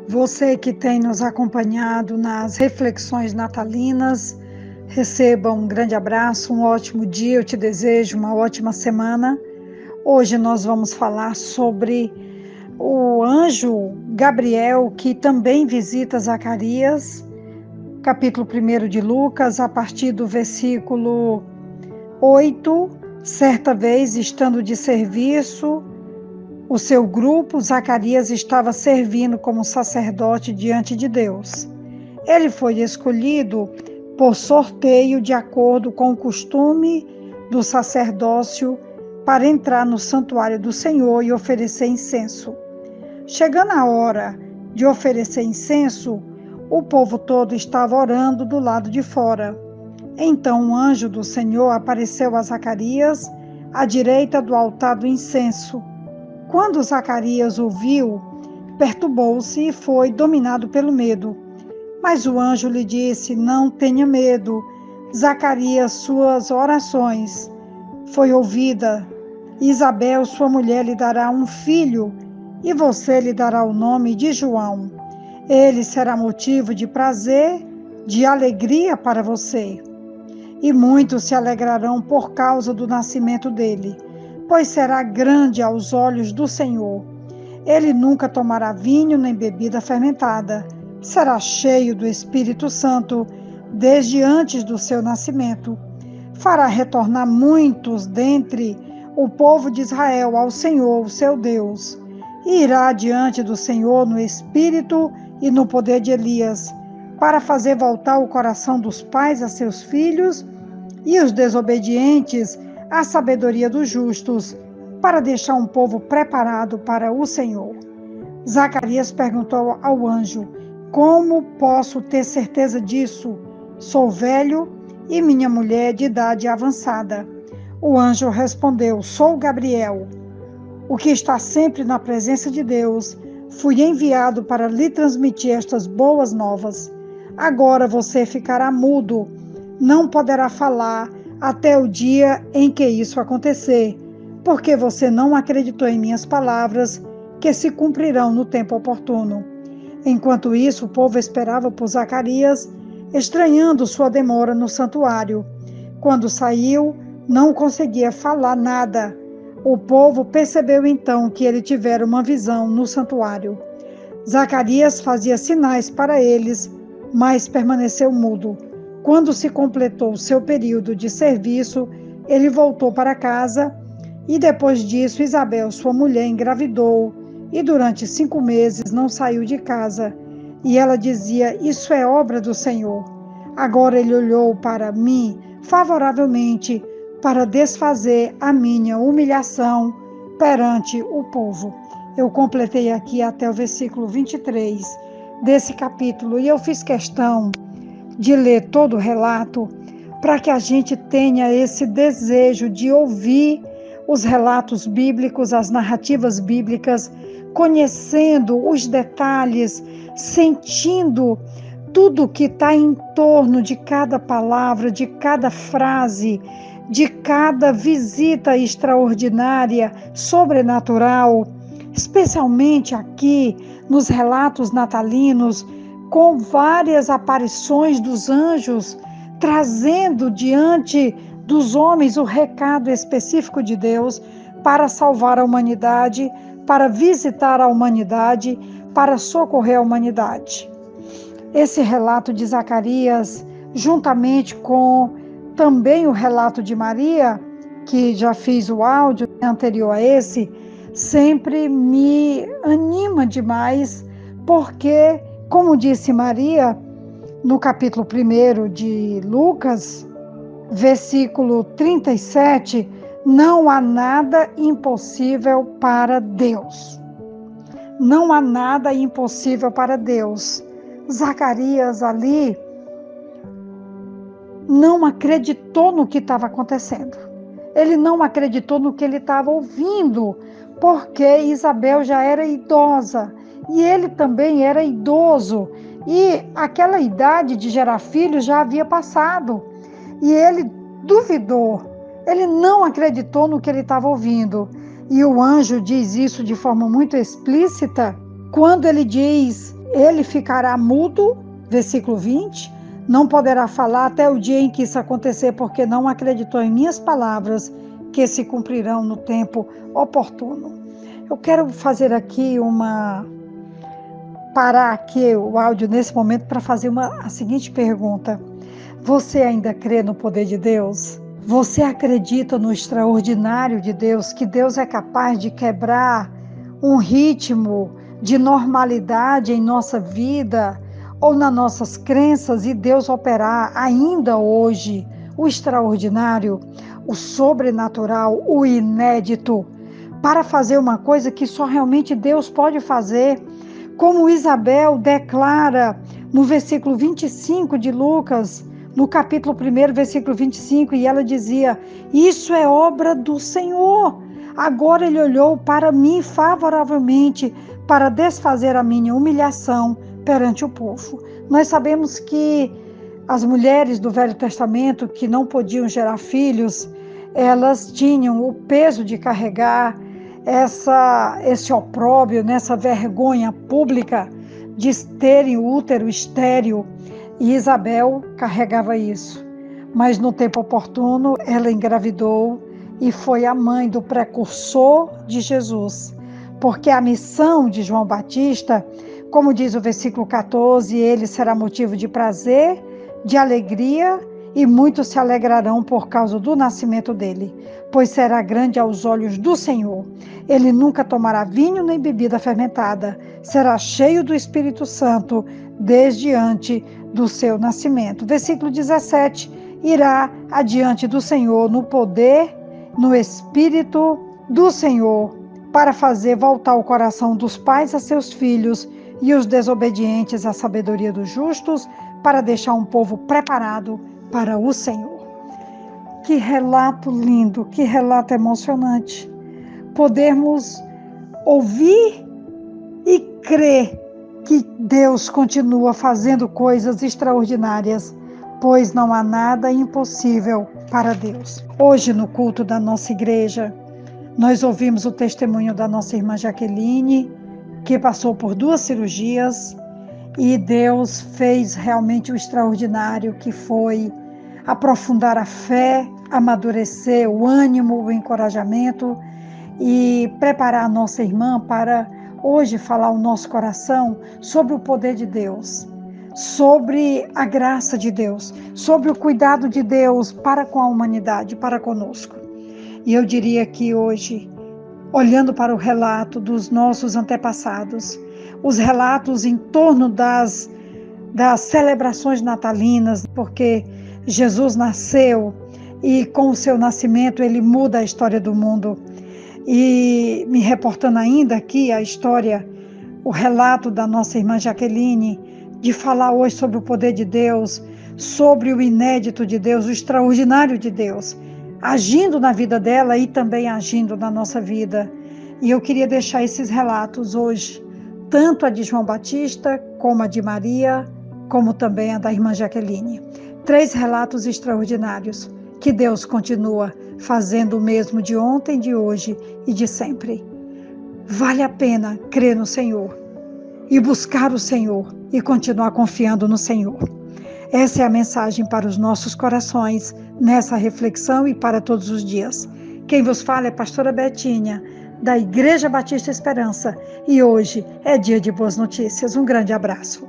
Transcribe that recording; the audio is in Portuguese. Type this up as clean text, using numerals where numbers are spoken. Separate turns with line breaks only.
Você que tem nos acompanhado nas reflexões natalinas, receba um grande abraço, um ótimo dia, eu te desejo uma ótima semana. Hoje nós vamos falar sobre o anjo Gabriel, que também visita Zacarias, capítulo 1 de Lucas, a partir do versículo 8. Certa vez, estando de serviço, o seu grupo, Zacarias estava servindo como sacerdote diante de Deus. Ele foi escolhido por sorteio de acordo com o costume do sacerdócio para entrar no santuário do Senhor e oferecer incenso. Chegando a hora de oferecer incenso, o povo todo estava orando do lado de fora. Então um anjo do Senhor apareceu a Zacarias à direita do altar do incenso. Quando Zacarias o viu, perturbou-se e foi dominado pelo medo. Mas o anjo lhe disse: não tenha medo, Zacarias, suas orações foi ouvida. Isabel, sua mulher, lhe dará um filho, e você lhe dará o nome de João. Ele será motivo de prazer, de alegria para você. E muitos se alegrarão por causa do nascimento dele, pois será grande aos olhos do Senhor. Ele nunca tomará vinho nem bebida fermentada. Será cheio do Espírito Santo desde antes do seu nascimento. Fará retornar muitos dentre o povo de Israel ao Senhor, o seu Deus. E irá diante do Senhor no espírito e no poder de Elias, para fazer voltar o coração dos pais a seus filhos e os desobedientes à sabedoria dos justos, para deixar um povo preparado para o Senhor. Zacarias perguntou ao anjo: como posso ter certeza disso? Sou velho e minha mulher de idade avançada. O anjo respondeu: sou Gabriel, o que está sempre na presença de Deus. Fui enviado para lhe transmitir estas boas novas. Agora você ficará mudo, não poderá falar até o dia em que isso acontecer, porque você não acreditou em minhas palavras, que se cumprirão no tempo oportuno. Enquanto isso, o povo esperava por Zacarias, estranhando sua demora no santuário. Quando saiu, não conseguia falar nada. O povo percebeu então que ele tivera uma visão no santuário. Zacarias fazia sinais para eles, mas permaneceu mudo. Quando se completou seu período de serviço, ele voltou para casa e depois disso Isabel, sua mulher, engravidou e durante 5 meses não saiu de casa. E ela dizia: isso é obra do Senhor. Agora ele olhou para mim favoravelmente para desfazer a minha humilhação perante o povo. Eu completei aqui até o versículo 23 desse capítulo e eu fiz questão de ler todo o relato para que a gente tenha esse desejo de ouvir os relatos bíblicos, as narrativas bíblicas, conhecendo os detalhes, sentindo tudo que está em torno de cada palavra, de cada frase, de cada visita extraordinária, sobrenatural, especialmente aqui nos relatos natalinos, com várias aparições dos anjos, trazendo diante dos homens o recado específico de Deus para salvar a humanidade, para visitar a humanidade, para socorrer a humanidade. Esse relato de Zacarias, juntamente com também o relato de Maria, que já fiz o áudio anterior a esse, sempre me anima demais, porque, como disse Maria, no capítulo 1 de Lucas, versículo 37, não há nada impossível para Deus. Não há nada impossível para Deus. Zacarias ali não acreditou no que estava acontecendo. Ele não acreditou no que ele estava ouvindo, porque Isabel já era idosa e ele também era idoso. E aquela idade de gerar filhos já havia passado. E ele duvidou, ele não acreditou no que ele estava ouvindo. E o anjo diz isso de forma muito explícita, quando ele diz ele ficará mudo, versículo 20, não poderá falar até o dia em que isso acontecer, porque não acreditou em minhas palavras, que se cumprirão no tempo oportuno. Eu quero fazer aqui parar aqui o áudio nesse momento para fazer a seguinte pergunta: você ainda crê no poder de Deus? Você acredita no extraordinário de Deus, que Deus é capaz de quebrar um ritmo de normalidade em nossa vida ou nas nossas crenças e Deus operar ainda hoje o extraordinário, o sobrenatural, o inédito, para fazer uma coisa que só realmente Deus pode fazer? Como Isabel declara no versículo 25 de Lucas, no capítulo 1, versículo 25, e ela dizia: isso é obra do Senhor. Agora ele olhou para mim favoravelmente para desfazer a minha humilhação perante o povo. Nós sabemos que as mulheres do Velho Testamento que não podiam gerar filhos, elas tinham o peso de carregar esse opróbrio, essa vergonha pública de terem o útero estéril, e Isabel carregava isso. Mas no tempo oportuno ela engravidou e foi a mãe do precursor de Jesus, porque a missão de João Batista, como diz o versículo 14, ele será motivo de prazer, de alegria, e muitos se alegrarão por causa do nascimento dele, pois será grande aos olhos do Senhor. Ele nunca tomará vinho nem bebida fermentada, será cheio do Espírito Santo desde antes do seu nascimento. Versículo 17, irá adiante do Senhor no poder, no Espírito do Senhor, para fazer voltar o coração dos pais a seus filhos e os desobedientes à sabedoria dos justos, para deixar um povo preparado para o Senhor. Que relato lindo, que relato emocionante. Podermos ouvir e crer que Deus continua fazendo coisas extraordinárias, pois não há nada impossível para Deus. Hoje, no culto da nossa igreja, nós ouvimos o testemunho da nossa irmã Jaqueline, que passou por 2 cirurgias, e Deus fez realmente o extraordinário, que foi aprofundar a fé, amadurecer o ânimo, o encorajamento e preparar a nossa irmã para hoje falar o nosso coração sobre o poder de Deus, sobre a graça de Deus, sobre o cuidado de Deus para com a humanidade, para conosco. E eu diria que hoje, olhando para o relato dos nossos antepassados, os relatos em torno das celebrações natalinas, porque Jesus nasceu e com o seu nascimento ele muda a história do mundo. E me reportando ainda aqui a história, o relato da nossa irmã Jaqueline, de falar hoje sobre o poder de Deus, sobre o inédito de Deus, o extraordinário de Deus, agindo na vida dela e também agindo na nossa vida. E eu queria deixar esses relatos hoje, tanto a de João Batista, como a de Maria, como também a da irmã Jaqueline. 3 relatos extraordinários, que Deus continua fazendo o mesmo de ontem, de hoje e de sempre. Vale a pena crer no Senhor e buscar o Senhor e continuar confiando no Senhor. Essa é a mensagem para os nossos corações nessa reflexão e para todos os dias. Quem vos fala é a pastora Betinha, da Igreja Batista Esperança, e hoje é dia de boas notícias. Um grande abraço.